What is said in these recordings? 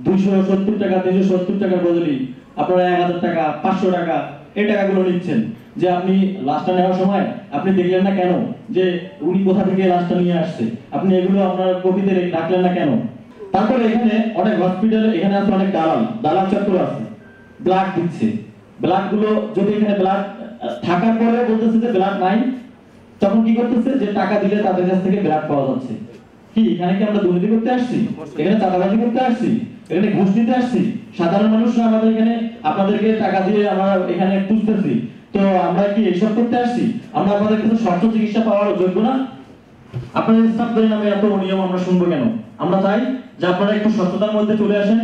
270 টাকা 370 টাকার বদলে আপনারা 1000 টাকা 500 টাকা এই টাকাগুলো নিচ্ছেন। যে আপনি লাশটা নেওয়ার সময় আপনি দেখলেন না কেন যে উনি কোথা থেকে লাশটা নিয়ে আসছে, আপনি এগুলো আপনার কপিতে রাখলেন না কেন? তারপরে এখানে অনেক হসপিটালে এখানে আছে অনেক দালাল চক্র আছে, ব্লাড দিচ্ছে। ব্লাড গুলো যদি এখানে ব্লাড থাকার পরে বলতেছে যে ব্লাড নাই, তখন কি করতেছে যে টাকা দিলে তাদের কাছ থেকে ব্লাড পাওয়া যাচ্ছে। কি এখানে কি আমরা দুর্নীতি করতে আসছি? এখানে চাঁদাবাজি করতে আসছি? এখানে ঘুষ নিতে আসছি? সাধারণ মানুষরা আমাদের এখানে আপনাদেরকে টাকা দিয়ে আমরা এখানে খুঁজতেছি, তো আমরা কি এইসব করতে আসছি? আমরা আপনাদের কাছে স্বাস্থ্য চিকিৎসা পাওয়ার যোগ্য না? আপনাদের স্টাফদের নামে এত অনিয়ম আমরা শুনবো কেন? আমরা চাই যে আপনারা একটু স্বচ্ছতার মধ্যে চলে আসেন,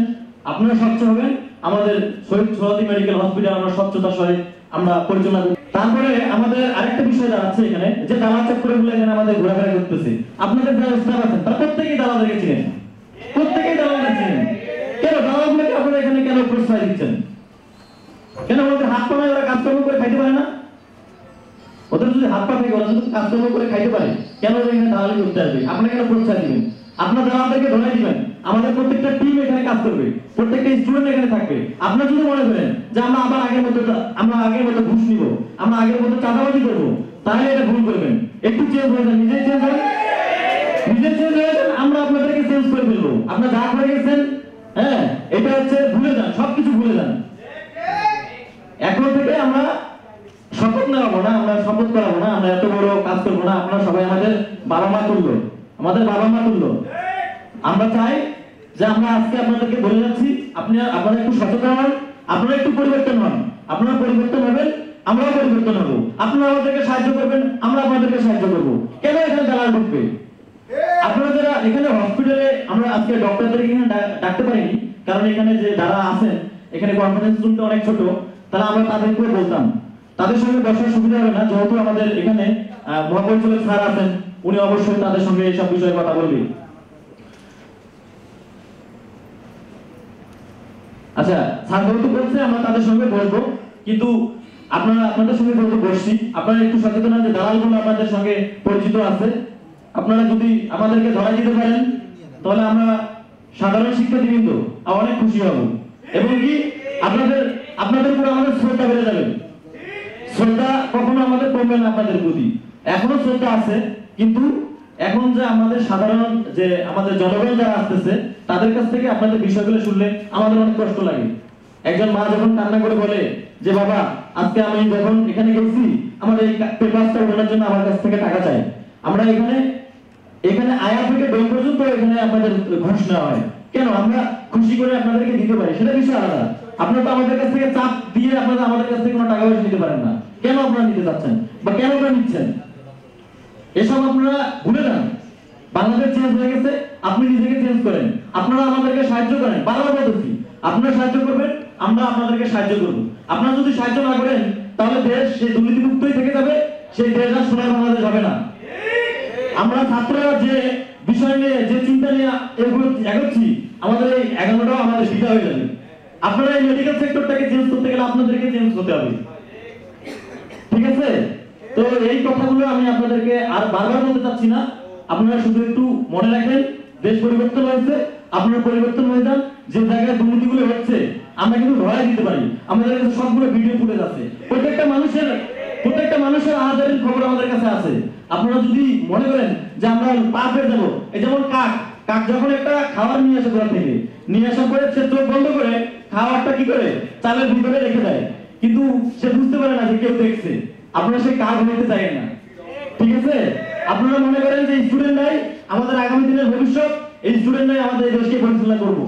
আপনারা স্বচ্ছ হবেন, আমাদের শহীদ সোহরাওয়ার্দী মেডিকেল হসপিটাল আমরা স্বচ্ছতার সহিত আমরা পরিচালনা করব। তারপরে আমাদের আরেকটা বিষয় আছে এখানে, যে দালাল চক্রগুলো এখানে আমাদের ঘোরাফেরা করতেছে। আপনাদের যারা স্টাফ আছেন তারা প্রত্যেকেই দালালদেরকে চিনেন, প্রত্যেকেই দালালদের চিনেন। কেন দালালগুলোকে আপনারা এখানে কেন প্রশ্রয় দিচ্ছেন? কেন ওদের হাত পা নাই, ওরা কাজকর্ম করে খাইতে পারে না? ওদের যদি হাত পা থাকে, ওরা যদি কাজকর্ম করে খাইতে পারে, কেন ওরা এখানে দালালি করতে আসবে? আপনারা কেন প্রশ্রয় দিবেন? আপনারা দালালদেরকে ধরে দিবেন। আমাদের প্রত্যেকটা টিম এখানে কাজ করবে, প্রত্যেকটা স্টুডেন্ট এখানে থাকবে। আপনারা যদি মনে করেন যে আমরা আবার আগের মতো ঘুষ নিব, আমরা আগের মতো চাঁদাবাজি করব, তাহলে এটা ভুল করবেন। একটু চেঞ্জ হয়ে যান, নিজে চেঞ্জ হয়ে যান, আমরা আপনাদেরকে চেঞ্জ করে ফেলবো। আপনারা যা করে গেছেন, হ্যাঁ, এটা হচ্ছে ভুলে যান, সবকিছু ভুলে যান। এখন থেকে আমরা শপথ নেওয়াবো না, আমরা শপথ করাবো না, আমরা এত বড় কাজ করবো না। আপনারা সবাই আমাদের বাবা মা তুল্য, আমাদের বাবা মা তুল্য। আমরা চাই যে আমরা আজকে আপনাদেরকে বলে যাচ্ছি, আপনারা একটু সচেতন হন, আপনারা একটু পরিবর্তন হন। আপনারা পরিবর্তন হবেন, আমরাও পরিবর্তন হব। আপনারা আমাদেরকে সাহায্য করবেন, আমরা আপনাদেরকে সাহায্য করব। কেন এখানে দালাল ঢুকবে? আপনারা যারা এখানে হসপিটালে, আমরা আজকে ডক্টরদেরকে এখানে ডাকতে পারিনি, কারণ এখানে যে যারা আছেন এখানে কনফারেন্স রুমটা অনেক ছোট, তাহলে আমরা তাদেরকে বলতাম। তাদের সঙ্গে বসার সুবিধা হবে না, যেহেতু আমাদের এখানে মহাপরিচালক স্যার আছেন, উনি অবশ্যই তাদের সঙ্গে এইসব বিষয়ে কথা বলবেন। আচ্ছা, স্যার যেহেতু বলছে আমরা তাদের সঙ্গে বসবো, কিন্তু আপনাদের সঙ্গে যেহেতু বসছি, আপনারা একটু সচেতন হন যে দালালগুলো আপনাদের সঙ্গে পরিচিত আছে। আপনারা যদি আমাদেরকে ধরাই দিতে পারেন, তাহলে আমরা সাধারণ শিক্ষার্থীবৃন্দ অনেক খুশি হব, এবং কি আপনাদের উপর আমাদের শ্রদ্ধা বেড়ে যাবে। শ্রদ্ধা কখনো আমাদের কমবে না আপনাদের প্রতি, এখনো শ্রদ্ধা আছে, কিন্তু এখন যে আমাদের সাধারণ যে আমাদের জনগণ যারা আসতেছে, তাদের কাছ থেকে আপনাদের বিষয়গুলো শুনলে আমাদের অনেক কষ্ট লাগে। একজন মা যখন কান্না করে বলে যে বাবা, আজকে আমি যখন এখানে গেছি, আমার এই পেপারটা ওঠানোর জন্য আমার কাছ থেকে টাকা চাই। আমরা এখানে আয়া থেকে ডোম পর্যন্ত এখানে আপনাদের ঘুষ নেওয়া হয়। কেন? আমরা খুশি করে আপনাদেরকে দিতে পারি, সেটা বিষয় আলাদা। আপনারা তো আমাদের কাছ থেকে চাপ দিয়ে আপনারা আমাদের কাছ থেকে কোনো টাকা পয়সা নিতে পারেন না। কেন আপনারা নিতে চাচ্ছেন বা কেন আপনারা নিচ্ছেন? এসব আপনারা ভুলে যান। বাংলাদেশ চেঞ্জ হয়ে গেছে, আপনি নিজেকে চেঞ্জ করেন, আপনারা আমাদেরকে সাহায্য করেন। বারবার বলতেছি, আপনারা সাহায্য করবেন, আমরা আপনাদেরকে সাহায্য করব। আপনারা যদি সাহায্য না করেন, তাহলে দেশ সেই দুর্নীতিমুক্তই থেকে যাবে, সেই দেশ আর সোনার বাংলাদেশ হবে না। আমরা ছাত্ররা যে বিষয় নিয়ে, যে চিন্তা নিয়ে এগোচ্ছি, আমাদের এই 11টাও আমাদের বিদা হয়ে যাবে। আপনারা এই মেডিকেল সেক্টরটাকে চেঞ্জ করতে গেলে আপনাদেরকে চেঞ্জ হতে হবে, ঠিক আছে? তো এই কথাগুলো আমি আপনাদেরকে আর বারবার বলতে চাচ্ছি না। আপনারা শুধু একটু মনে রাখেন, দেশ পরিবর্তন হয়েছে, আপনারা পরিবর্তন হয়ে যান। যে জায়গায় দুর্নীতিগুলো হচ্ছে আমরা কিন্তু ধরাই দিতে পারি, আমাদের কাছে সবগুলো ভিডিও ফুটেজ আছে। প্রত্যেকটা মানুষের আহাজারির খবর আমাদের কাছে আছে। আপনারা যদি মনে করেন যে আমরা পার পেয়ে যাবো, এই যেমন কাক যখন একটা খাবার নিয়ে আসে ঘর থেকে, নিয়ে আসার পরে সে চোখ বন্ধ করে খাবারটা কি করে চালের ভিতরে রেখে দেয়, কিন্তু সে বুঝতে পারে না যে কেউ দেখছে। আপনারা সেই কাজ হইতে চাইেন না, ঠিক আছে? আপনারা মনে করেন যে স্টুডেন্টরাই আমাদের আগামী দিনের ভবিষ্যৎ, এই স্টুডেন্টরাই আমাদের এই দেশকে পরিচালনা করবো।